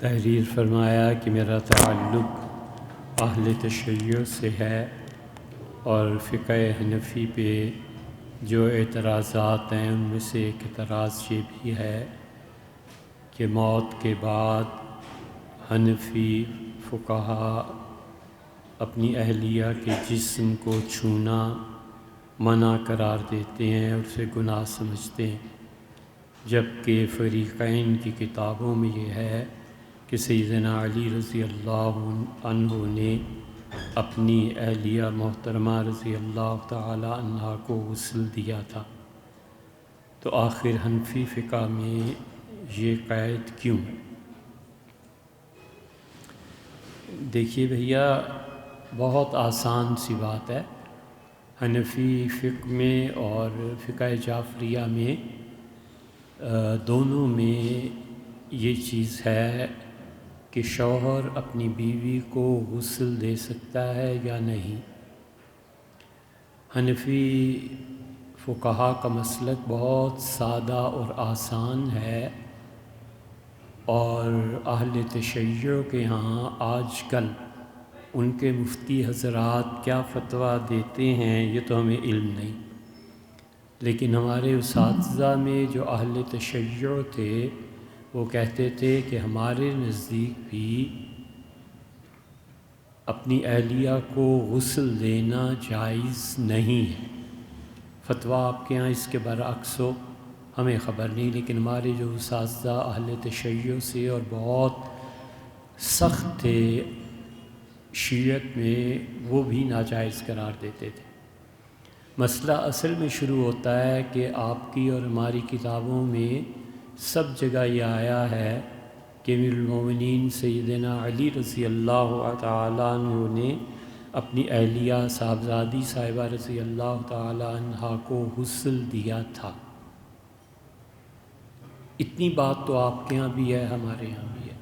تحریر فرمایا کہ میرا تعلق اہل تشیع سے ہے اور فقہ حنفی پہ جو اعتراضات ہیں ان میں سے ایک اعتراض یہ بھی ہے کہ موت کے بعد حنفی فقہا اپنی اہلیہ کے جسم کو چھونا منع قرار دیتے ہیں اور اسے گناہ سمجھتے ہیں، جبکہ فریقین کی کتابوں میں یہ ہے کہ سیدنا علی رضی اللہ عنہ نے اپنی اہلیہ محترمہ رضی اللہ تعالی عنہا کو غسل دیا تھا۔ تو آخر حنفی فقہ میں یہ قید کیوں ہے؟ دیکھیے بھیا، بہت آسان سی بات ہے۔ حنفی فقہ میں اور فقہ جعفریہ میں دونوں میں یہ چیز ہے کہ شوہر اپنی بیوی کو غسل دے سکتا ہے یا نہیں۔ حنفی فقہا کا مسلک بہت سادہ اور آسان ہے، اور اہل تشیع کے ہاں آج کل ان کے مفتی حضرات کیا فتویٰ دیتے ہیں یہ تو ہمیں علم نہیں، لیکن ہمارے اساتذہ میں جو اہل تشیع تھے وہ کہتے تھے کہ ہمارے نزدیک بھی اپنی اہلیہ کو غسل دینا جائز نہیں ہے۔ فتویٰ آپ کے ہاں اس کے برعکس ہو ہمیں خبر نہیں، لیکن ہمارے جو اساتذہ اہل تشیع سے اور بہت سخت تھے شیعت میں، وہ بھی ناجائز قرار دیتے تھے۔ مسئلہ اصل میں شروع ہوتا ہے کہ آپ کی اور ہماری کتابوں میں سب جگہ یہ آیا ہے کہ امیر المومنین سیدنا علی رضی اللہ تعالیٰ عنہ نے اپنی اہلیہ صاحبزادی صاحبہ رضی اللہ تعالیٰ عنہا کو غسل دیا تھا۔ اتنی بات تو آپ کے ہاں بھی ہے، ہمارے ہاں بھی ہے۔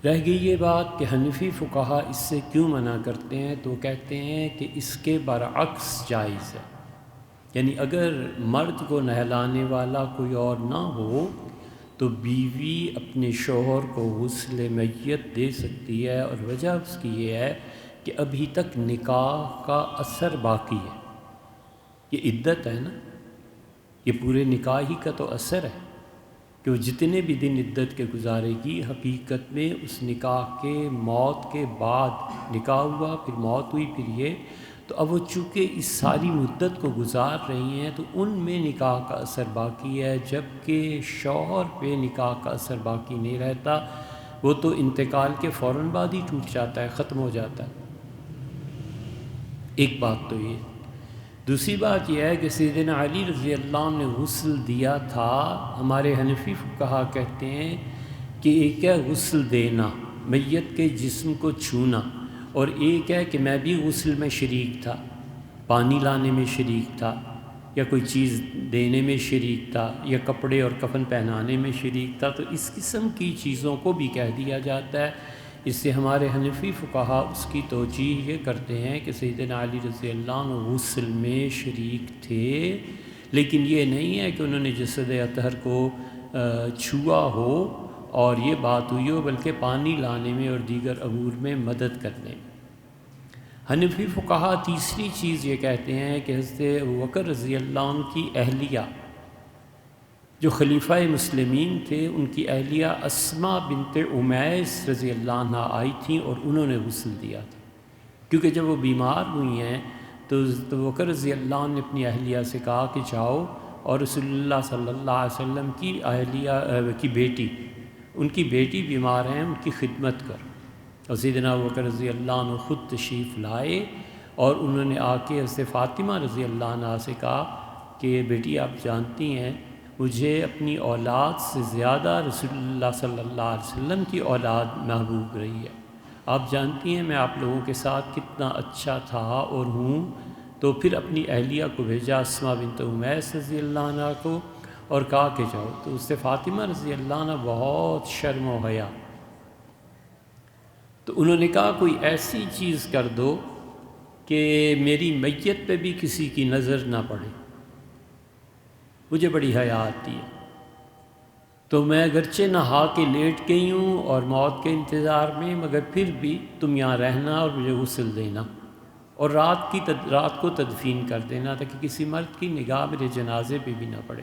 رہ گئی یہ بات کہ حنفی فقہا اس سے کیوں منع کرتے ہیں، تو کہتے ہیں کہ اس کے برعکس جائز ہے، یعنی اگر مرد کو نہلانے والا کوئی اور نہ ہو تو بیوی اپنے شوہر کو غسل میت دے سکتی ہے، اور وجہ اس کی یہ ہے کہ ابھی تک نکاح کا اثر باقی ہے۔ یہ عدت ہے نا، یہ پورے نکاح ہی کا تو اثر ہے کہ وہ جتنے بھی دن عدت کے گزارے گی، حقیقت میں اس نکاح کے موت کے بعد نکاح ہوا، پھر موت ہوئی، پھر یہ تو اب وہ چونکہ اس ساری مدت کو گزار رہی ہیں تو ان میں نکاح کا اثر باقی ہے، جبکہ شوہر پہ نکاح کا اثر باقی نہیں رہتا، وہ تو انتقال کے فوراً بعد ہی ٹوٹ جاتا ہے، ختم ہو جاتا ہے۔ ایک بات تو یہ۔ دوسری بات یہ ہے کہ سیدنا علی رضی اللہ عنہ نے غسل دیا تھا۔ ہمارے حنفی فقہا کہتے ہیں کہ ایک ہے غسل دینا، میت کے جسم کو چھونا، اور ایک ہے کہ میں بھی غسل میں شریک تھا، پانی لانے میں شریک تھا، یا کوئی چیز دینے میں شریک تھا، یا کپڑے اور کفن پہنانے میں شریک تھا، تو اس قسم کی چیزوں کو بھی کہہ دیا جاتا ہے۔ اس سے ہمارے حنفی فقہا اس کی توجیہ یہ کرتے ہیں کہ سیدنا علی رضی اللہ عنہ غسل میں شریک تھے، لیکن یہ نہیں ہے کہ انہوں نے جسد اطہر کو چھوا ہو اور یہ بات ہوئی ہو، بلکہ پانی لانے میں اور دیگر امور میں مدد کرنے میں۔ حنفی فقہا تیسری چیز یہ کہتے ہیں کہ حضرت ابوبکر رضی اللہ عنہ کی اہلیہ جو خلیفہ مسلمین تھے، ان کی اہلیہ اسماء بنت امیس رضی اللہ عنہ آئی تھیں اور انہوں نے غسل دیا تھا، کیونکہ جب وہ بیمار ہوئی ہیں تو حضرت ابوبکر رضی اللہ عنہ نے اپنی اہلیہ سے کہا کہ جاؤ اور رسول اللہ صلی اللہ علیہ وسلم کی اہلیہ کی بیٹی، ان کی بیٹی بیمار ہیں، ان کی خدمت کرو۔ اور سیدنا ابوبکر رضی اللہ عنہ خود تشریف لائے اور انہوں نے آ کے حضرت فاطمہ رضی اللہ عنہ سے کہا کہ بیٹی آپ جانتی ہیں مجھے اپنی اولاد سے زیادہ رسول اللہ صلی اللہ علیہ وسلم کی اولاد محبوب رہی ہے، آپ جانتی ہیں میں آپ لوگوں کے ساتھ کتنا اچھا تھا اور ہوں۔ تو پھر اپنی اہلیہ کو بھیجا اسماء بنت امیس رضی اللہ عنہ کو، اور کہا کہ جاؤ۔ تو اس سے فاطمہ رضی اللہ عنہ بہت شرم و حیا، تو انہوں نے کہا کوئی ایسی چیز کر دو کہ میری میت پہ بھی کسی کی نظر نہ پڑے، مجھے بڑی حیا آتی ہے۔ تو میں اگرچہ نہا کے لیٹ گئی ہوں اور موت کے انتظار میں، مگر پھر بھی تم یہاں رہنا اور مجھے غسل دینا، اور رات کو تدفین کر دینا تاکہ کسی مرد کی نگاہ میرے جنازے پہ بھی نہ پڑے۔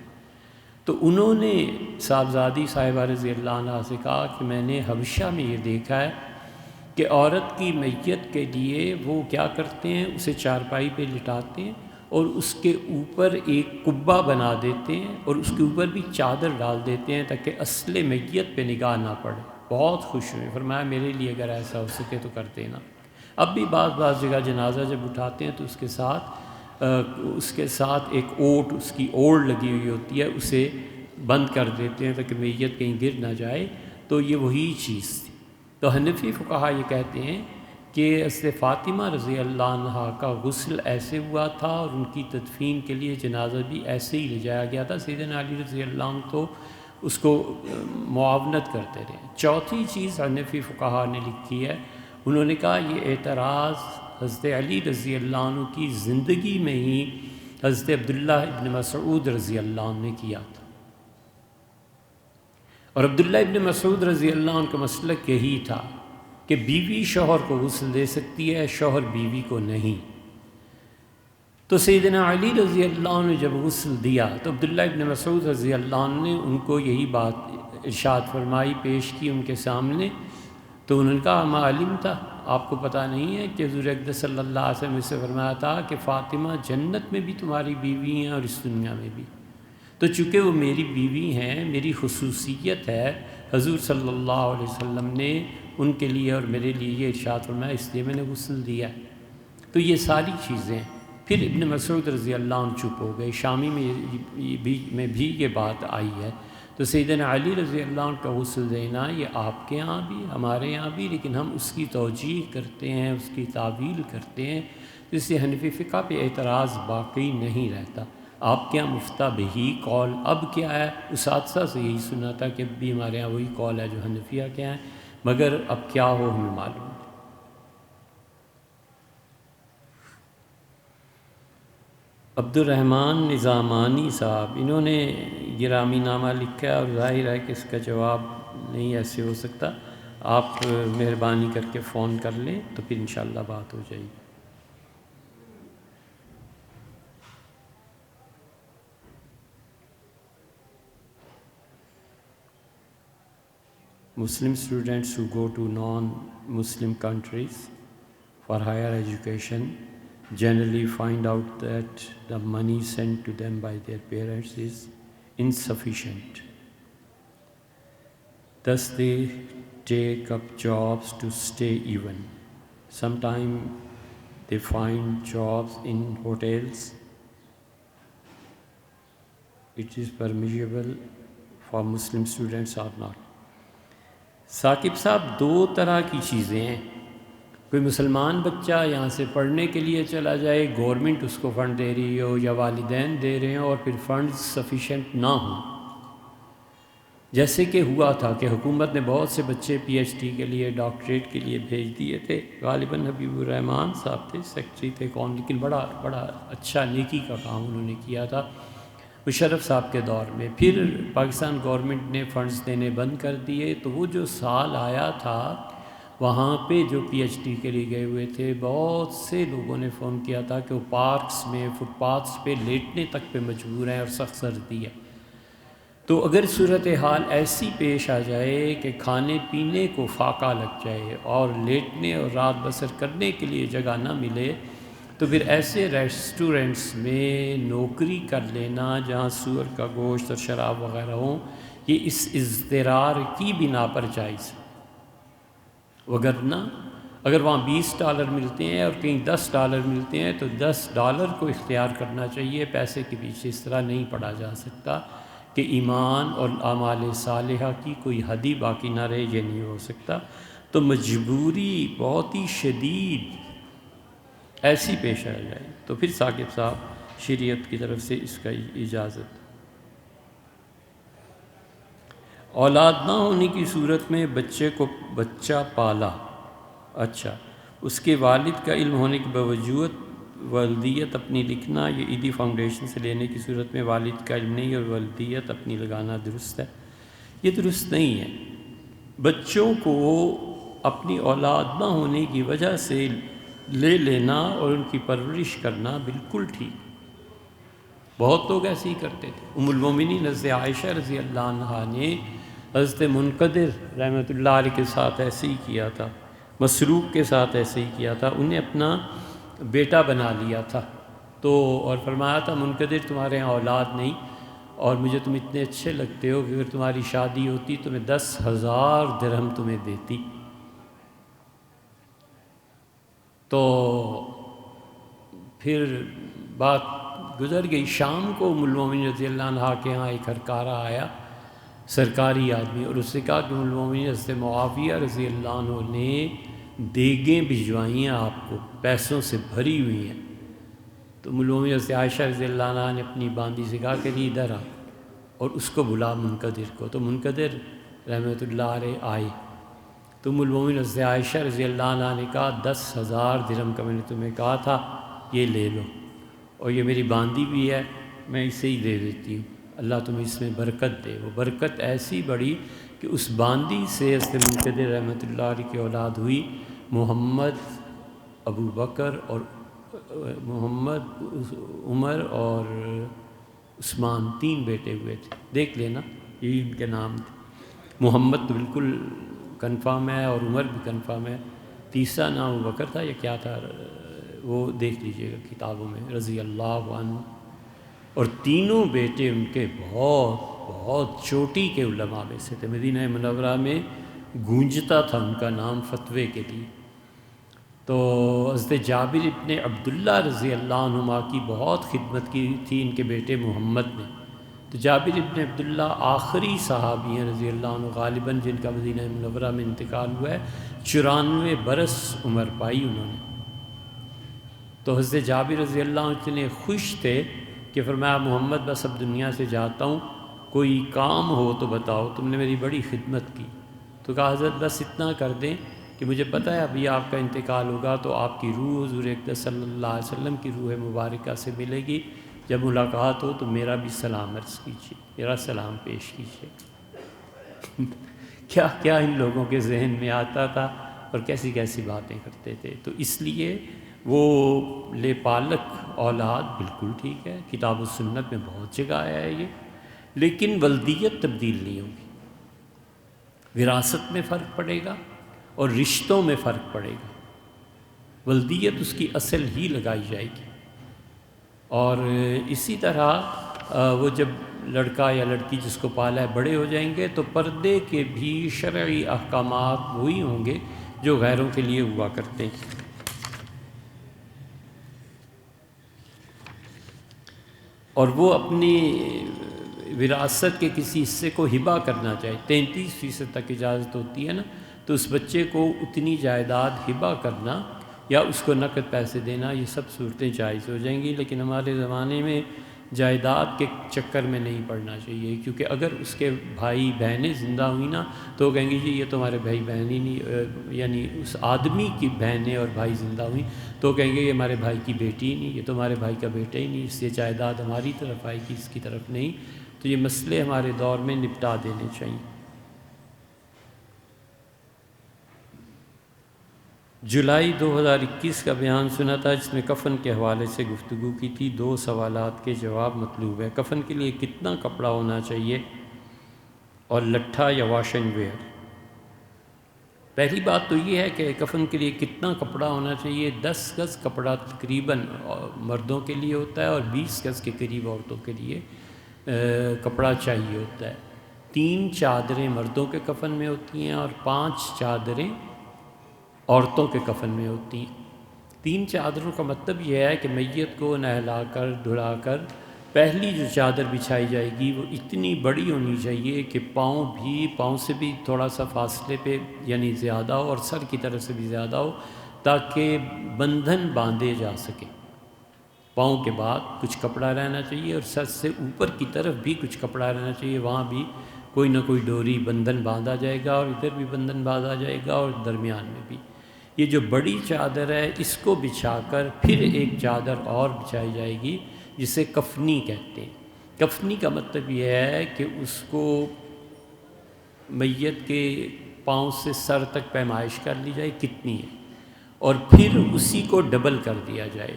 تو انہوں نے صاحبزادی صاحبہ رضی اللہ عنہ سے کہا کہ میں نے حبشہ میں یہ دیکھا ہے کہ عورت کی میت کے لیے وہ کیا کرتے ہیں، اسے چارپائی پہ لٹاتے ہیں اور اس کے اوپر ایک کبہ بنا دیتے ہیں اور اس کے اوپر بھی چادر ڈال دیتے ہیں تاکہ اصل میت پہ نگاہ نہ پڑے۔ بہت خوش ہوئے، فرمایا میرے لیے اگر ایسا ہو سکے تو کر دینا۔ اب بھی بعض جگہ جنازہ جب اٹھاتے ہیں تو اس کے ساتھ ایک اوٹ، اس کی اوڑ لگی ہوئی ہوتی ہے، اسے بند کر دیتے ہیں تاکہ میت کہیں گر نہ جائے۔ تو یہ وہی چیز تھی۔ تو حنفی فقہا یہ کہتے ہیں کہ حضرت فاطمہ رضی اللہ عنہا کا غسل ایسے ہوا تھا اور ان کی تدفین کے لیے جنازہ بھی ایسے ہی لے جایا گیا تھا۔ سیدنا علی رضی اللہ عنہ تو اس کو معاونت کرتے رہے۔ چوتھی چیز حنفی فقہا نے لکھی ہے، انہوں نے کہا یہ اعتراض حضرت علی رضی اللہ عنہ کی زندگی میں ہی حضرت عبداللہ ابن مسعود رضی اللہ عنہ نے کیا تھا، اور عبداللہ ابن مسعود رضی اللہ عنہ کا مسلک یہی تھا کہ بیوی شوہر کو غسل دے سکتی ہے، شوہر بیوی کو نہیں۔ تو سیدنا علی رضی اللہ عنہ نے جب غسل دیا تو عبداللہ ابن مسعود رضی اللہ عنہ نے ان کو یہی بات ارشاد فرمائی، پیش کی ان کے سامنے۔ تو انہوں نے کہا ما علم تھا، آپ کو پتہ نہیں ہے کہ حضور اقدس صلی اللہ علیہ وسلم سے فرمایا تھا کہ فاطمہ جنت میں بھی تمہاری بیوی ہیں اور اس دنیا میں بھی۔ تو چونکہ وہ میری بیوی ہیں، میری خصوصیت ہے، حضور صلی اللہ علیہ وسلم نے ان کے لیے اور میرے لیے یہ ارشاد فرمایا، اس لیے میں نے غسل دیا۔ تو یہ ساری چیزیں پھر ابن مسعود رضی اللہ عنہ چپ ہو گئے۔ شامی میں بھی یہ بات آئی ہے۔ تو سیدنا علی رضی اللہ عنہ کا غسل دینا یہ آپ کے ہاں بھی ہمارے یہاں بھی، لیکن ہم اس کی توجیح کرتے ہیں، اس کی تعویل کرتے ہیں، جس سے حنفی فقہ پہ اعتراض باقی نہیں رہتا۔ آپ کے یہاں مفتہ بہی قول اب کیا ہے؟ اساتذہ سے یہی سنا تھا کہ اب بھی ہمارے یہاں وہی قول ہے جو حنفیہ کے ہیں، مگر اب کیا ہو ہمیں معلوم ہے۔ عبد الرحمن نظامانی صاحب، انہوں نے گرامی نامہ لکھا ہے اور ظاہر ہے کہ اس کا جواب نہیں ایسے ہو سکتا۔ آپ مہربانی کر کے فون کر لیں تو پھر انشاءاللہ بات ہو جائے گی۔ Muslim students who go to non-Muslim countries for higher education generally find out that the money sent to them by their parents is insufficient. Thus they take up jobs to stay even. Sometimes they find jobs in hotels. It is permissible for Muslim students or not. Saqib صاحب، دو طرح کی چیزیں ہیں۔ کوئی مسلمان بچہ یہاں سے پڑھنے کے لیے چلا جائے، گورنمنٹ اس کو فنڈ دے رہی ہو یا والدین دے رہے ہوں اور پھر فنڈز سفیشینٹ نہ ہوں، جیسے کہ ہوا تھا کہ حکومت نے بہت سے بچے پی ایچ ڈی کے لیے، ڈاکٹریٹ کے لیے بھیج دیے تھے۔ غالباً حبیب الرحمان صاحب تھے، سیکٹری تھے کون، لیکن بڑا اچھا نیکی کا کام انہوں نے کیا تھا مشرف صاحب کے دور میں۔ پھر پاکستان گورنمنٹ نے فنڈز دینے بند کر دیے، تو وہ جو سال آیا تھا وہاں پہ جو پی ایچ ڈی کے لیے گئے ہوئے تھے، بہت سے لوگوں نے فون کیا تھا کہ وہ پارکس میں، فٹ پاتھس پہ لیٹنے تک پہ مجبور ہیں اور سخت سردی ہے۔ تو اگر صورتحال ایسی پیش آ جائے کہ کھانے پینے کو فاقہ لگ جائے اور لیٹنے اور رات بسر کرنے کے لیے جگہ نہ ملے، تو پھر ایسے ریسٹورنٹس میں نوکری کر لینا جہاں سور کا گوشت اور شراب وغیرہ ہوں، یہ اس اضطرار کی بنا پر جائز ہے۔ وگرنہ اگر وہاں $20 ملتے ہیں اور کہیں $10 ملتے ہیں تو $10 کو اختیار کرنا چاہیے، پیسے کے پیچھے اس طرح نہیں پڑا جا سکتا کہ ایمان اور اعمال صالحہ کی کوئی حد ہی باقی نہ رہے، یہ نہیں ہو سکتا۔ تو مجبوری بہت ہی شدید ایسی پیش آ جائے تو پھر ثاقب صاحب شریعت کی طرف سے اس کا اجازت۔ اولاد نہ ہونے کی صورت میں بچہ پالا، اچھا، اس کے والد کا علم ہونے کے باوجود والدیت اپنی لکھنا، یہ عیدی فاؤنڈیشن سے لینے کی صورت میں والد کا علم نہیں اور والدیت اپنی لگانا درست ہے؟ یہ درست نہیں ہے۔ بچوں کو اپنی اولاد نہ ہونے کی وجہ سے لے لینا اور ان کی پرورش کرنا بالکل ٹھیک۔ بہت لوگ ایسے ہی کرتے تھے۔ ام المومنین حضرت عائشہ رضی اللہ عنہا نے حضرت منقدر رحمۃ اللہ علیہ کے ساتھ ایسے ہی کیا تھا، مسروق کے ساتھ ایسے ہی کیا تھا، انہیں اپنا بیٹا بنا لیا تھا اور فرمایا تھا منقدر تمہارے یہاں اولاد نہیں اور مجھے تم اتنے اچھے لگتے ہو کہ اگر تمہاری شادی ہوتی تو میں 10,000 درہم تمہیں دیتی۔ تو پھر بات گزر گئی۔ شام کو ام المومنین رضی اللہ عنہ کے ہاں ایک ہرکارہ آیا، سرکاری آدمی، اور اس نے کہا کہ ام المومنین حضرت معاویہ رضی اللہ عنہ نے دیگیں بھجوائی ہیں آپ کو، پیسوں سے بھری ہوئی ہیں۔ تو ام المومنین حضرت عائشہ رضی اللہ عنہ نے اپنی باندی سے کہا کہ ادھر آ اور اس کو بلا منقدر کو۔ تو منقدر رحمۃ اللہ علیہ آئے تو ام المومنین حضرت عائشہ رضی اللہ عنہ نے کہا 10,000 درہم کا میں نے تمہیں کہا تھا، یہ لے لو، اور یہ میری باندی بھی ہے، میں اسے ہی دے دیتی ہوں، اللہ تمہیں اس میں برکت دے۔ وہ برکت ایسی بڑی کہ اس باندی سے حضرت منقدر رحمۃ اللہ علیہ کی اولاد ہوئی، محمد، ابو بکر اور محمد، عمر اور عثمان، 3 بیٹے ہوئے تھے۔ دیکھ لینا یہی ان کے نام تھے۔ محمد تو بالکل کنفرم ہے اور عمر بھی کنفرم ہے، تیسرا نام ابو بکر تھا یا کیا تھا وہ دیکھ لیجئے گا کتابوں میں، رضی اللہ عنہ۔ اور تینوں بیٹے ان کے بہت چوٹی کے علماء میں سے تھے، مدینہ منورہ میں گونجتا تھا ان کا نام فتوے کے لیے۔ تو حضرت جابر ابن عبداللہ رضی اللہ عنہما کی بہت خدمت کی تھی ان کے بیٹے محمد نے۔ تو جابر ابن عبداللہ آخری صحابی ہیں رضی اللہ عنہ غالباً جن کا مدینہ منورہ میں انتقال ہوا ہے، 94 برس عمر پائی انہوں نے۔ تو حضرت جابر رضی اللہ عنہ اتنے خوش تھے کہ فرمایا محمد بس اب دنیا سے جاتا ہوں، کوئی کام ہو تو بتاؤ، تم نے میری بڑی خدمت کی۔ تو کہا حضرت بس اتنا کر دیں کہ مجھے پتہ ہے ابھی آپ کا انتقال ہوگا تو آپ کی روح حضور اقدس صلی اللہ علیہ وسلم کی روح مبارکہ سے ملے گی، جب ملاقات ہو تو میرا بھی سلام عرض کیجیے، میرا سلام پیش کیجیے۔ کیا کیا ان لوگوں کے ذہن میں آتا تھا اور کیسی کیسی باتیں کرتے تھے۔ تو اس لیے وہ لے پالک اولاد بالکل ٹھیک ہے، کتاب و سنت میں بہت جگہ آیا ہے یہ، لیکن ولدیت تبدیل نہیں ہوگی، وراثت میں فرق پڑے گا اور رشتوں میں فرق پڑے گا۔ ولدیت اس کی اصل ہی لگائی جائے گی۔ اور اسی طرح وہ جب لڑکا یا لڑکی جس کو پالا ہے بڑے ہو جائیں گے تو پردے کے بھی شرعی احکامات وہی ہوں گے جو غیروں کے لیے ہوا کرتے ہیں۔ اور وہ اپنی وراثت کے کسی حصے کو ہبہ کرنا چاہے، 33% تک اجازت ہوتی ہے نا، تو اس بچے کو اتنی جائیداد ہبہ کرنا یا اس کو نقد پیسے دینا، یہ سب صورتیں جائز ہو جائیں گی۔ لیکن ہمارے زمانے میں جائیداد کے چکر میں نہیں پڑنا چاہیے، کیونکہ اگر اس کے بھائی بہنیں زندہ ہوئی نا تو وہ کہیں گے جی یہ تو ہمارے بھائی بہن ہی نہیں، یعنی اس آدمی کی بہنیں اور بھائی زندہ ہوئیں تو وہ کہیں گے یہ ہمارے بھائی کی بیٹی ہی نہیں، یہ تو ہمارے بھائی کا بیٹا ہی نہیں، اس سے جائیداد ہماری طرف آئے گی، اس کی طرف نہیں۔ تو یہ مسئلے ہمارے دور میں نپٹا دینے چاہیے۔ جولائی 2021 کا بیان سنا تھا جس میں کفن کے حوالے سے گفتگو کی تھی، 2 سوالات کے جواب مطلوب ہے۔ کفن کے لیے کتنا کپڑا ہونا چاہیے اور لٹھا یا واش اینڈ ویئر؟ پہلی بات تو یہ ہے کہ کفن کے لیے کتنا کپڑا ہونا چاہیے۔ 10 گز کپڑا تقریباً مردوں کے لیے ہوتا ہے اور 20 گز کے قریب عورتوں کے لیے کپڑا چاہیے ہوتا ہے۔ 3 چادریں مردوں کے کفن میں ہوتی ہیں اور 5 چادریں عورتوں کے کفن میں ہوتی ہیں۔ 3 چادروں کا مطلب یہ ہے کہ میت کو نہلا کر دھلا کر پہلی جو چادر بچھائی جائے گی وہ اتنی بڑی ہونی چاہیے کہ پاؤں سے بھی تھوڑا سا فاصلے پہ یعنی زیادہ ہو اور سر کی طرف سے بھی زیادہ ہو، تاکہ بندھن باندھے جا سکے۔ پاؤں کے بعد کچھ کپڑا رہنا چاہیے اور سر سے اوپر کی طرف بھی کچھ کپڑا رہنا چاہیے، وہاں بھی کوئی نہ کوئی ڈوری بندھن باندھا جائے گا اور ادھر بھی بندھن باندھا جائے گا اور درمیان میں بھی۔ یہ جو بڑی چادر ہے اس کو بچھا کر پھر ایک چادر اور بچھائی جائے گی جسے کفنی کہتے ہیں۔ کفنی کا مطلب یہ ہے کہ اس کو میت کے پاؤں سے سر تک پیمائش کر لی جائے کتنی ہے، اور پھر اسی کو ڈبل کر دیا جائے،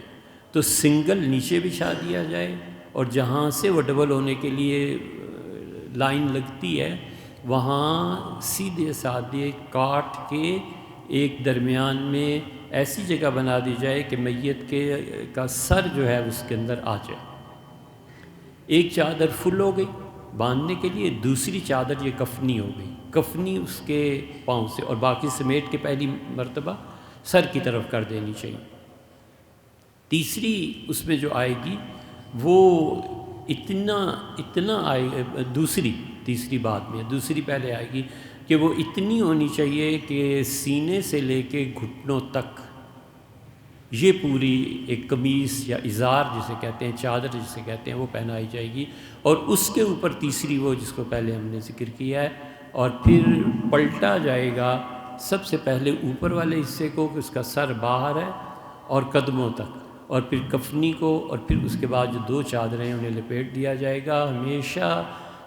تو سنگل نیچے بچھا دیا جائے، اور جہاں سے وہ ڈبل ہونے کے لیے لائن لگتی ہے وہاں سیدھے سادھے کاٹ کے ایک درمیان میں ایسی جگہ بنا دی جائے کہ میت کا سر جو ہے اس کے اندر آ جائے۔ ایک چادر فل ہو گئی باندھنے کے لیے، دوسری چادر یہ کفنی ہو گئی، کفنی اس کے پاؤں سے، اور باقی سمیٹ کے پہلی مرتبہ سر کی طرف کر دینی چاہیے۔ تیسری اس میں جو آئے گی وہ اتنا آئے گا، تیسری بات میں، دوسری پہلے آئے گی کہ وہ اتنی ہونی چاہیے کہ سینے سے لے کے گھٹنوں تک یہ پوری ایک قمیص یا ازار جسے کہتے ہیں، چادر جسے کہتے ہیں، وہ پہنائی جائے گی، اور اس کے اوپر تیسری وہ جس کو پہلے ہم نے ذکر کیا ہے، اور پھر پلٹا جائے گا سب سے پہلے اوپر والے حصے کو کہ اس کا سر باہر ہے اور قدموں تک، اور پھر کفنی کو، اور پھر اس کے بعد جو دو چادریں انہیں لپیٹ دیا جائے گا۔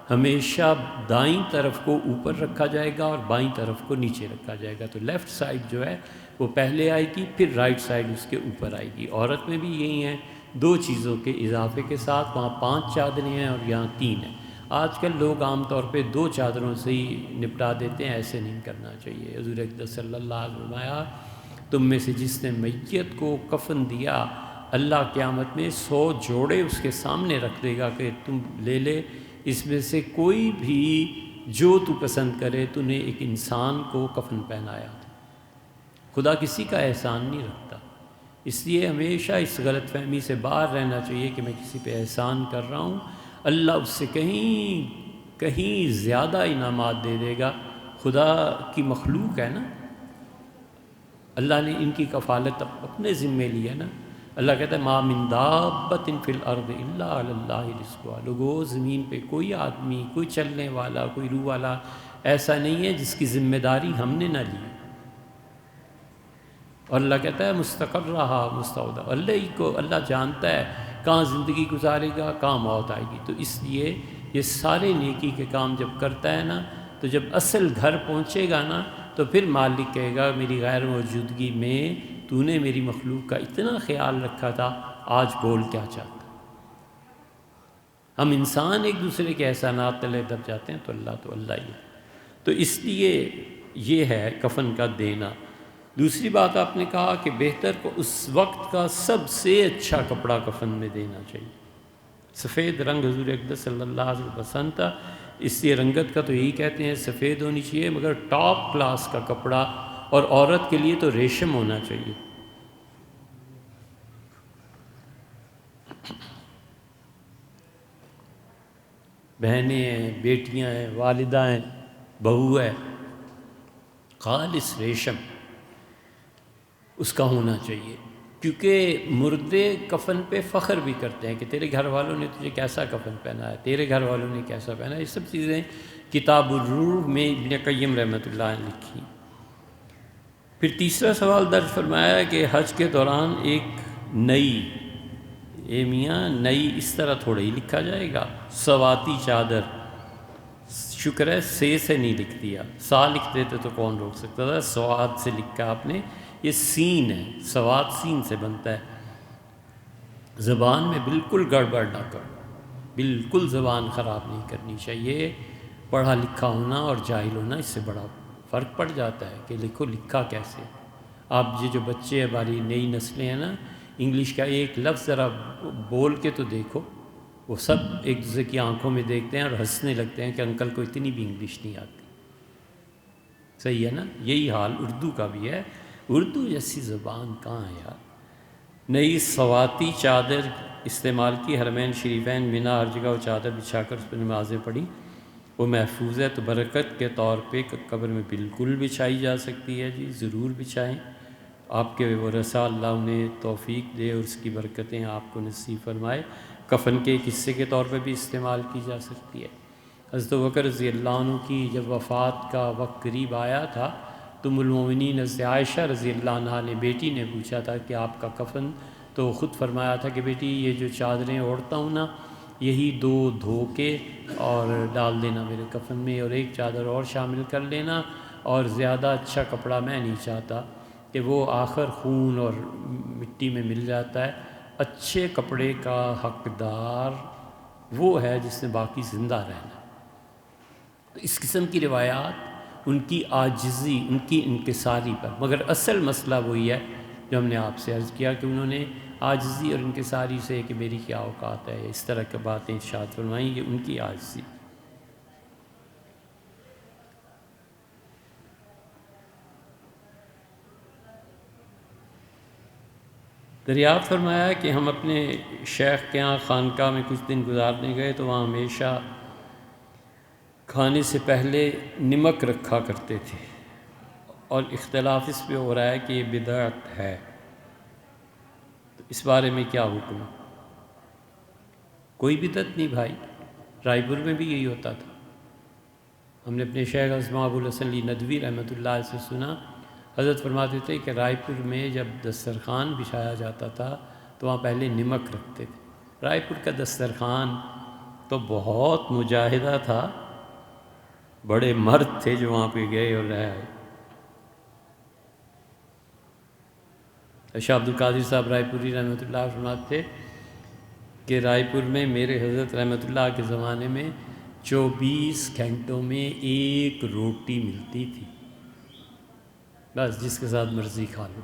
ہمیشہ دائیں طرف کو اوپر رکھا جائے گا اور بائیں طرف کو نیچے رکھا جائے گا، تو لیفٹ سائڈ جو ہے وہ پہلے آئے گی، پھر رائٹ سائڈ اس کے اوپر آئے گی۔ عورت میں بھی یہی ہیں، دو چیزوں کے اضافے کے ساتھ، وہاں 5 چادریں ہیں اور یہاں 3 ہیں۔ آج کل لوگ عام طور پہ 2 چادروں سے ہی نپٹا دیتے ہیں، ایسے نہیں کرنا چاہیے۔ حضور اقدس صلی اللہ علیہ وسلم فرمایا، تم میں سے جس نے میت کو کفن دیا، اللہ قیامت میں 100 جوڑے اس کے سامنے رکھ دے گا کہ تم لے لے، اس میں سے کوئی بھی جو تو پسند کرے، تو نے ایک انسان کو کفن پہنایا تھا۔ خدا کسی کا احسان نہیں رکھتا، اس لیے ہمیشہ اس غلط فہمی سے باہر رہنا چاہیے کہ میں کسی پہ احسان کر رہا ہوں، اللہ اس سے کہیں زیادہ انعامات دے دے گا۔ خدا کی مخلوق ہے نا، اللہ نے ان کی کفالت اپنے ذمے لی ہے نا۔ اللہ کہتا ہے ما من دابۃ فی الارض الا علی اللہ رزقها، لوگو زمین پہ کوئی آدمی، کوئی چلنے والا، کوئی روح والا ایسا نہیں ہے جس کی ذمہ داری ہم نے نہ لی۔ اور اللہ کہتا ہے مستقرہا مستودع، اللہ جانتا ہے کہاں زندگی گزارے گا، کہاں موت آئے گی۔ تو اس لیے یہ سارے نیکی کے کام جب کرتا ہے نا، تو جب اصل گھر پہنچے گا نا، تو پھر مالک کہے گا میری غیر موجودگی میں تو نے میری مخلوق کا اتنا خیال رکھا تھا، آج بول کیا چاہتا۔ ہم انسان ایک دوسرے کے احسانات تلے دب جاتے ہیں، تو اللہ ہی ہے۔ تو اس لیے یہ ہے کفن کا دینا۔ دوسری بات آپ نے کہا کہ بہتر کو اس وقت کا سب سے اچھا کپڑا کفن میں دینا چاہیے۔ سفید رنگ حضور اقدس صلی اللہ علیہ وسلم پسند تھا، اس لیے رنگت کا تو یہی کہتے ہیں سفید ہونی چاہیے، مگر ٹاپ کلاس کا کپڑا، اور عورت کے لیے تو ریشم ہونا چاہیے۔ بہنیں ہیں، بیٹیاں ہیں، والدہ ہیں، بہو ہے، خالص ریشم اس کا ہونا چاہیے، کیونکہ مردے کفن پہ فخر بھی کرتے ہیں کہ تیرے گھر والوں نے تجھے کیسا کفن پہنا ہے، تیرے گھر والوں نے کیسا پہنا ہے۔ یہ سب چیزیں کتاب الروح میں ابن قیم رحمۃ اللہ نے لکھی۔ پھر تیسرا سوال درج فرمایا ہے کہ حج کے دوران ایک نئی، میاں نئی اس طرح تھوڑا ہی لکھا جائے گا، سواتی چادر، شکر ہے سے نہیں لکھ دیا، سا لکھ دیتے تو کون روک سکتا تھا، سواد سے لکھا آپ نے، یہ سین ہے، سواد سین سے بنتا ہے۔ زبان میں بالکل گڑبڑ نہ کرو، بالکل زبان خراب نہیں کرنی چاہیے۔ پڑھا لکھا ہونا اور جاہل ہونا اس سے بڑا فرق پڑ جاتا ہے کہ لکھا کیسے۔ آپ یہ جو بچے ہماری نئی نسلیں ہیں نا، انگلش کا ایک لفظ ذرا بول کے تو دیکھو، وہ سب ایک دوسرے کی آنکھوں میں دیکھتے ہیں اور ہنسنے لگتے ہیں کہ انکل کو اتنی بھی انگلش نہیں آتی۔ صحیح ہے نا؟ یہی حال اردو کا بھی ہے، اردو جیسی زبان کہاں ہے یار۔ نئی سواتی چادر استعمال کی، حرمین شریفین منا ہر جگہ وہ چادر بچھا کر اس پر نمازیں پڑھی، وہ محفوظ ہے، تو برکت کے طور پہ قبر میں بالکل بچھائی جا سکتی ہے۔ جی ضرور بچھائیں، آپ کے ورثاء اللہ انہیں توفیق دے اور اس کی برکتیں آپ کو نصیب فرمائے۔ کفن کے ایک حصے کے طور پہ بھی استعمال کی جا سکتی ہے۔ حضرت ابوبکر رضی اللہ عنہ کی جب وفات کا وقت قریب آیا تھا، تو ام المومنین حضرت عائشہ رضی اللہ عنہا نے بیٹی نے پوچھا تھا کہ آپ کا کفن، تو خود فرمایا تھا کہ بیٹی یہ جو چادریں اوڑھتا ہوں نا، یہی 2 دھو کے اور ڈال دینا میرے کفن میں، اور ایک چادر اور شامل کر لینا، اور زیادہ اچھا کپڑا میں نہیں چاہتا کہ وہ آخر خون اور مٹی میں مل جاتا ہے۔ اچھے کپڑے کا حقدار وہ ہے جس نے باقی زندہ رہنا۔ تو اس قسم کی روایات ان کی عاجزی، ان کی انکساری پر، مگر اصل مسئلہ وہی ہے جو ہم نے آپ سے عرض کیا کہ انہوں نے عاجزی اور انکساری سے کہ میری کیا اوقات ہے، اس طرح کی باتیں ارشاد فرمائیں، یہ ان کی عاجزی۔ دریافت فرمایا کہ ہم اپنے شیخ کے ہاں خانقاہ میں کچھ دن گزارنے گئے تو وہاں ہمیشہ کھانے سے پہلے نمک رکھا کرتے تھے، اور اختلاف اس پہ ہو رہا ہے کہ یہ بدعت ہے، تو اس بارے میں کیا حکم ہے؟ کوئی بدعت نہیں بھائی، رائے پور میں بھی یہی ہوتا تھا۔ ہم نے اپنے شیخ اسماء ابو الحسن علی ندوی رحمۃ اللہ علیہ سے سنا، حضرت فرماتے تھے کہ رائے پور میں جب دسترخوان بچھایا جاتا تھا تو وہاں پہلے نمک رکھتے تھے۔ رائے پور کا دسترخوان تو بہت مجاہدہ تھا، بڑے مرد تھے جو وہاں پہ گئے اور رہ آئے۔ شاہ عبد القادر صاحب رائے پوری رحمۃ اللہ فرماتے تھے کہ رائے پور میں میرے حضرت رحمۃ اللہ کے زمانے میں 24 گھنٹوں میں ایک روٹی ملتی تھی، بس جس کے ساتھ مرضی کھا لو۔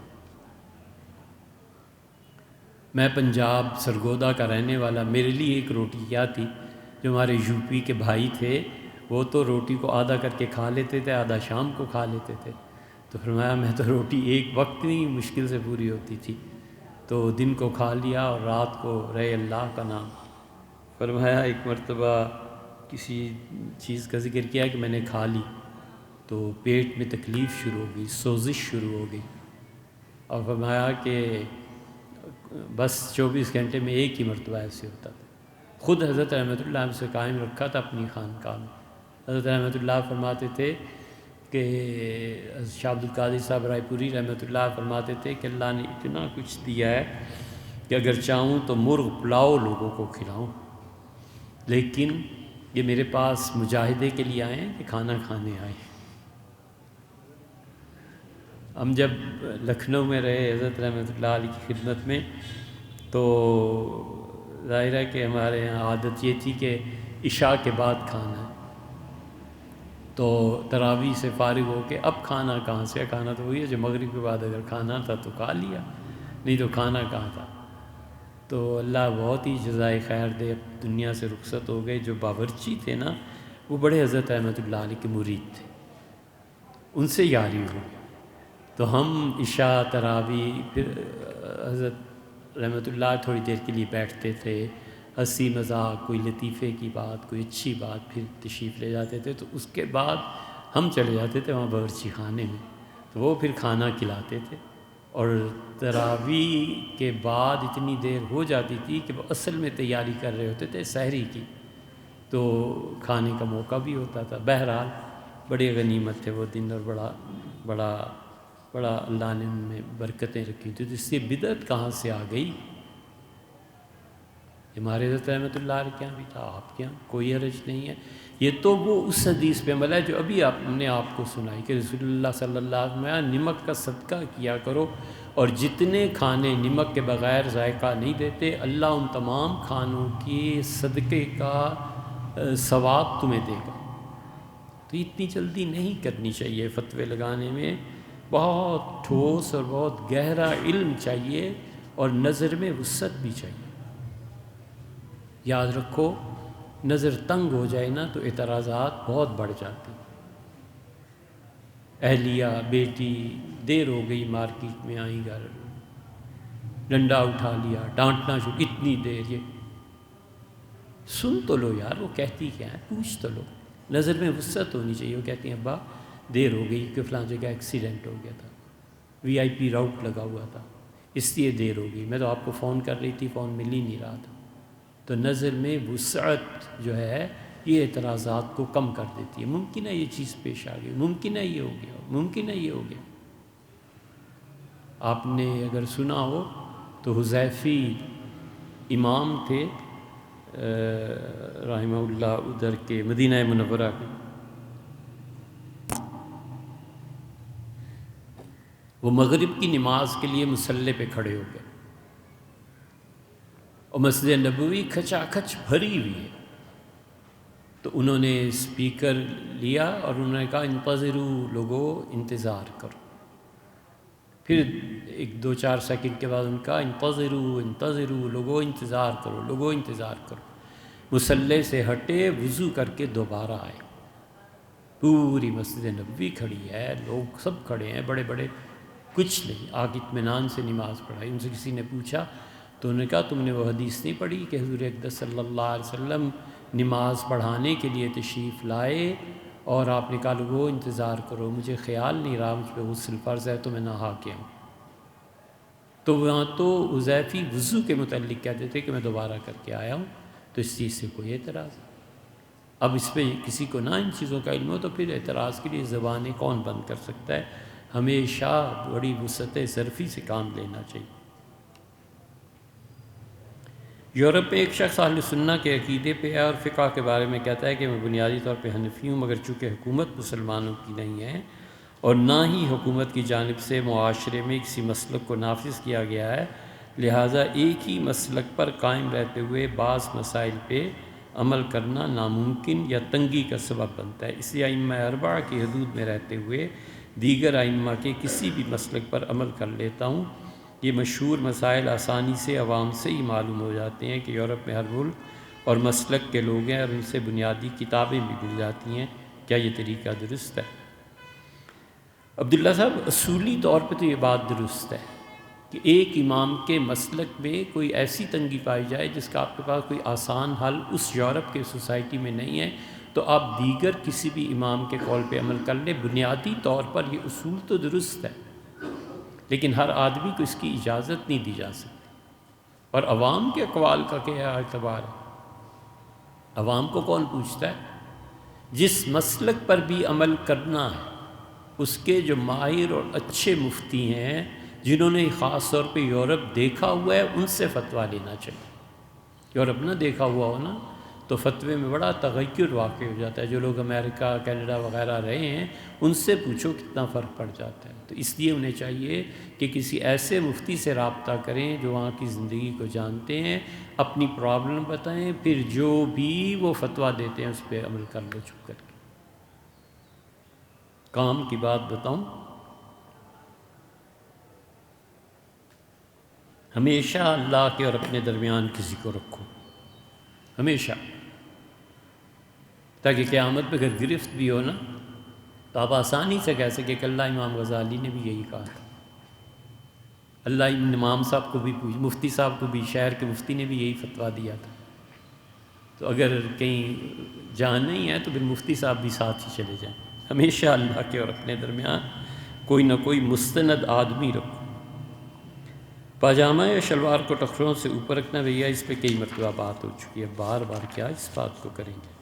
میں پنجاب سرگودا کا رہنے والا، میرے لیے ایک روٹی کیا تھی؟ جو ہمارے یو پی کے بھائی تھے وہ تو روٹی کو آدھا کر کے کھا لیتے تھے، آدھا شام کو کھا لیتے تھے، تو فرمایا میں تو روٹی ایک وقت نہیں مشکل سے پوری ہوتی تھی، تو دن کو کھا لیا اور رات کو رہے اللہ کا نام۔ فرمایا ایک مرتبہ کسی چیز کا ذکر کیا کہ میں نے کھا لی تو پیٹ میں تکلیف شروع ہو گئی، سوزش شروع ہو گئی، اور فرمایا کہ بس 24 گھنٹے میں ایک ہی مرتبہ ایسے ہوتا تھا۔ خود حضرت رحمۃ اللہ ہم سے قائم رکھا تھا اپنی خانقاہ میں۔ حضرت رحمۃ اللہ فرماتے تھے کہ شاہ عبد القادر صاحب رائے پوری رحمۃ اللہ فرماتے تھے کہ اللہ نے اتنا کچھ دیا ہے کہ اگر چاہوں تو مرغ پلاؤ لوگوں کو کھلاؤں، لیکن یہ میرے پاس مجاہدے کے لیے آئے ہیں کہ کھانا کھانے آئے ہیں۔ ہم جب لکھنؤ میں رہے حضرت رحمۃ اللہ علیہ کی خدمت میں، تو ظاہر ہے کہ ہمارے یہاں عادت یہ تھی کہ عشاء کے بعد کھانا ہے، تو تراویح سے فارغ ہو کے اب کھانا کہاں سے؟ کھانا تو وہی ہے جو مغرب کے بعد اگر کھانا تھا تو کھا لیا، نہیں تو کھانا کہاں تھا۔ تو اللہ بہت ہی جزائے خیر دے، اب دنیا سے رخصت ہو گئے۔ جو باورچی تھے نا وہ بڑے حضرت رحمۃ اللہ علیہ کے مرید تھے، ان سے یاری ہو گئی، تو ہم عشاء تراویح پھر حضرت رحمۃ اللہ تھوڑی دیر کے لیے بیٹھتے تھے، ہنسی مذاق، کوئی لطیفے کی بات، کوئی اچھی بات، پھر تشریف لے جاتے تھے، تو اس کے بعد ہم چلے جاتے تھے وہاں باورچی خانے میں، تو وہ پھر کھانا کھلاتے تھے، اور تراویح کے بعد اتنی دیر ہو جاتی تھی کہ وہ اصل میں تیاری کر رہے ہوتے تھے سحری کی، تو کھانے کا موقع بھی ہوتا تھا۔ بہرحال بڑی غنیمت تھے وہ دن، اور بڑا بڑا بڑا اللہ نے ان میں برکتیں رکھی تھیں، تو اس سے بدعت کہاں سے آ گئی؟ ہمارے حضرت رحمۃ اللہ علیہ کے یہاں بھی تھا، آپ کے یہاں کوئی حرج نہیں ہے۔ یہ تو وہ اس حدیث پہ عمل ہے جو ابھی ہم نے آپ کو سنائی کہ رسول اللہ صلی اللہ علیہ وسلم نمک کا صدقہ کیا کرو، اور جتنے کھانے نمک کے بغیر ذائقہ نہیں دیتے اللہ ان تمام کھانوں کی صدقے کا ثواب تمہیں دے گا۔ تو اتنی جلدی نہیں کرنی چاہیے فتوے لگانے میں، بہت ٹھوس اور بہت گہرا علم چاہیے، اور نظر میں وسعت بھی چاہیے۔ یاد رکھو نظر تنگ ہو جائے نا تو اعتراضات بہت بڑھ جاتے ہیں۔ اہلیہ بیٹی دیر ہو گئی مارکیٹ میں آئی گھر، ڈنڈا اٹھا لیا، ڈانٹنا شروع، اتنی دیر، یہ سن تو لو یار وہ کہتی کیا ہے، پوچھ تو لو۔ نظر میں وسعت ہونی چاہیے۔ وہ کہتی ہیں ابا دیر ہو گئی کہ فلاں جگہ ایکسیڈنٹ ہو گیا تھا، VIP راؤٹ لگا ہوا تھا، اس لیے دیر ہو گئی، میں تو آپ کو فون کر رہی تھی، فون مل ہی نہیں رہا تھا۔ تو نظر میں وسعت جو ہے یہ اعتراضات کو کم کر دیتی ہے۔ ممکن ہے یہ چیز پیش آ گئی، ممکن ہے یہ ہو گیا، ممکن ہے یہ ہو گیا۔ آپ نے اگر سنا ہو تو حذیفی امام تھے رحمہ اللہ ادھر کے مدینہ منورہ کے، وہ مغرب کی نماز کے لیے مصلی پہ کھڑے ہو گئے اور مسجد نبوی کھچا کھچ بھری ہوئی ہے، تو انہوں نے اسپیکر لیا اور انہوں نے کہا انتظروا لوگو انتظار کرو، پھر 1-2-4 سیکنڈ کے بعد ان کا انتظروا لوگو انتظار کرو، لوگو انتظار کرو، مصلی سے ہٹے، وضو کر کے دوبارہ آئے، پوری مسجد نبوی کھڑی ہے، لوگ سب کھڑے ہیں، بڑے بڑے، کچھ نہیں، آگ اطمینان سے نماز پڑھائی۔ ان سے کسی نے پوچھا تو انہوں نے کہا تم نے وہ حدیث نہیں پڑھی کہ حضور اقدس صلی اللہ علیہ وسلم نماز پڑھانے کے لیے تشریف لائے اور آپ نے کہا لوگو انتظار کرو، مجھے خیال نہیں رہا مجھ پہ غسل فرض ہے تو میں نہا کے آؤں، تو وہاں تو حذیفی وضو کے متعلق کہتے تھے کہ میں دوبارہ کر کے آیا ہوں، تو اس چیز سے کوئی اعتراض نہیں۔ اب اس پہ کسی کو نہ ان چیزوں کا علم ہو تو پھر اعتراض کے لیے زبانیں کون بند کر سکتا ہے؟ ہمیشہ بڑی وسعت ظرفی سے کام لینا چاہیے۔ یورپ میں ایک شخص اہل سنہ کے عقیدے پہ ہے اور فقہ کے بارے میں کہتا ہے کہ میں بنیادی طور پہ حنفی ہوں، مگر چونکہ حکومت مسلمانوں کی نہیں ہے اور نہ ہی حکومت کی جانب سے معاشرے میں کسی مسلک کو نافذ کیا گیا ہے، لہٰذا ایک ہی مسلک پر قائم رہتے ہوئے بعض مسائل پہ عمل کرنا ناممکن یا تنگی کا سبب بنتا ہے، اس لیے ائمہ اربعہ کی حدود میں رہتے ہوئے دیگر ائمہ کے کسی بھی مسلک پر عمل کر لیتا ہوں۔ یہ مشہور مسائل آسانی سے عوام سے ہی معلوم ہو جاتے ہیں کہ یورپ میں ہر ملک اور مسلک کے لوگ ہیں اور ان سے بنیادی کتابیں بھی مل جاتی ہیں، کیا یہ طریقہ درست ہے؟ عبداللہ صاحب، اصولی طور پہ تو یہ بات درست ہے کہ ایک امام کے مسلک میں کوئی ایسی تنگی پائی جائے جس کا آپ کے پاس کوئی آسان حل اس یورپ کے سوسائٹی میں نہیں ہے، تو آپ دیگر کسی بھی امام کے قول پہ عمل کر لیں، بنیادی طور پر یہ اصول تو درست ہے، لیکن ہر آدمی کو اس کی اجازت نہیں دی جا سکتی۔ اور عوام کے اقوال کا کیا اعتبار ہے؟ عوام کو کون پوچھتا ہے؟ جس مسلک پر بھی عمل کرنا ہے اس کے جو ماہر اور اچھے مفتی ہیں جنہوں نے خاص طور پہ یورپ دیکھا ہوا ہے ان سے فتویٰ لینا چاہیے۔ یورپ نہ دیکھا ہوا ہو نا تو فتوے میں بڑا تغیر واقع ہو جاتا ہے، جو لوگ امریکہ کینیڈا وغیرہ رہے ہیں ان سے پوچھو کتنا فرق پڑ جاتا ہے، تو اس لیے انہیں چاہیے کہ کسی ایسے مفتی سے رابطہ کریں جو وہاں کی زندگی کو جانتے ہیں، اپنی پرابلم بتائیں، پھر جو بھی وہ فتویٰ دیتے ہیں اس پہ عمل کر لو چپ کر کے۔ کام کی بات بتاؤں، ہمیشہ اللہ کے اور اپنے درمیان کسی کو رکھو، ہمیشہ، تاکہ قیامت پہ اگر گرفت بھی ہو نا تو آپ آسانی سے کہہ سکے کہ اللہ امام غزالی نے بھی یہی کہا تھا، اللہ امام صاحب کو بھی مفتی صاحب کو بھی، شہر کے مفتی نے بھی یہی فتویٰ دیا تھا، تو اگر کہیں جان نہیں ہے تو پھر مفتی صاحب بھی ساتھ ہی چلے جائیں۔ ہمیشہ اللہ کے اور اپنے درمیان کوئی نہ کوئی مستند آدمی رکھو۔ پاجامہ یا شلوار کو ٹخروں سے اوپر رکھنا، بھیا اس پہ کئی مرتبہ بات ہو چکی ہے، بار بار کیا اس بات کو کریں گے؟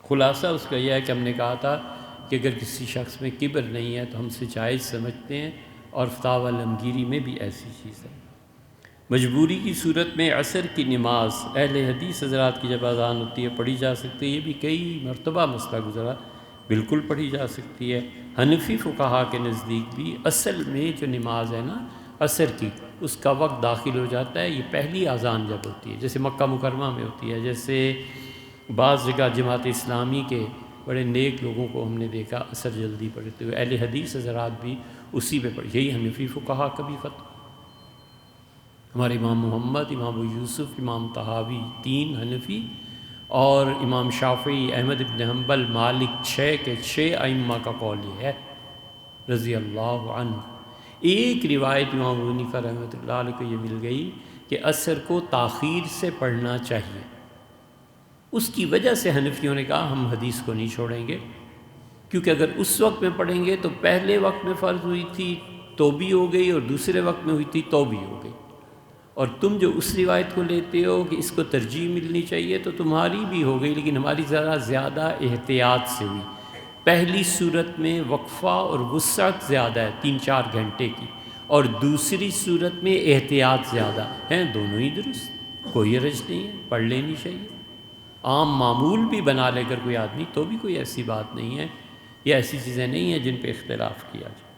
خلاصہ اس کا یہ ہے کہ ہم نے کہا تھا کہ اگر کسی شخص میں کبر نہیں ہے تو ہم سے جائز سمجھتے ہیں، اور فتاوی علمگیری میں بھی ایسی چیز ہے۔ مجبوری کی صورت میں عصر کی نماز اہل حدیث حضرات کی جب اذان ہوتی ہے پڑھی جا سکتی ہے، یہ بھی کئی مرتبہ مسئلہ گزرا، بالکل پڑھی جا سکتی ہے۔ حنفی فقہا کے نزدیک بھی اصل میں جو نماز ہے نا عصر کی، اس کا وقت داخل ہو جاتا ہے، یہ پہلی اذان جب ہوتی ہے، جیسے مکہ مکرمہ میں ہوتی ہے، جیسے بعض جگہ جماعت اسلامی کے بڑے نیک لوگوں کو ہم نے دیکھا عصر جلدی پڑھتے ہوئے، اہل حدیث حضرات بھی اسی پہ پڑھ، یہی حنفی فقہا کا بھی فتویٰ۔ ہمارے امام محمد، امام ابو یوسف، امام طحاوی 3 حنفی، اور امام شافعی، احمد بن حنبل، مالک 6 کے 6 ائمہ کا قول یہ ہے رضی اللہ عنہ۔ ایک روایت امام ابو حنیفہ رحمۃ اللہ علیہ کو یہ مل گئی کہ عصر کو تاخیر سے پڑھنا چاہیے، اس کی وجہ سے حنفیوں نے کہا ہم حدیث کو نہیں چھوڑیں گے، کیونکہ اگر اس وقت میں پڑھیں گے تو پہلے وقت میں فرض ہوئی تھی تو بھی ہو گئی اور دوسرے وقت میں ہوئی تھی تو بھی ہو گئی، اور تم جو اس روایت کو لیتے ہو کہ اس کو ترجیح ملنی چاہیے تو تمہاری بھی ہو گئی، لیکن ہماری ذرا زیادہ احتیاط سے ہوئی۔ پہلی صورت میں وقفہ اور وسعت زیادہ ہے 3-4 گھنٹے کی، اور دوسری صورت میں احتیاط زیادہ ہیں، دونوں ہی درست۔ کوئی حرج نہیں ہے، پڑھ لینی چاہیے۔ عام معمول بھی بنا لے کر کوئی آدمی تو بھی کوئی ایسی بات نہیں ہے، یہ ایسی چیزیں نہیں ہیں جن پہ اختلاف کیا جائے۔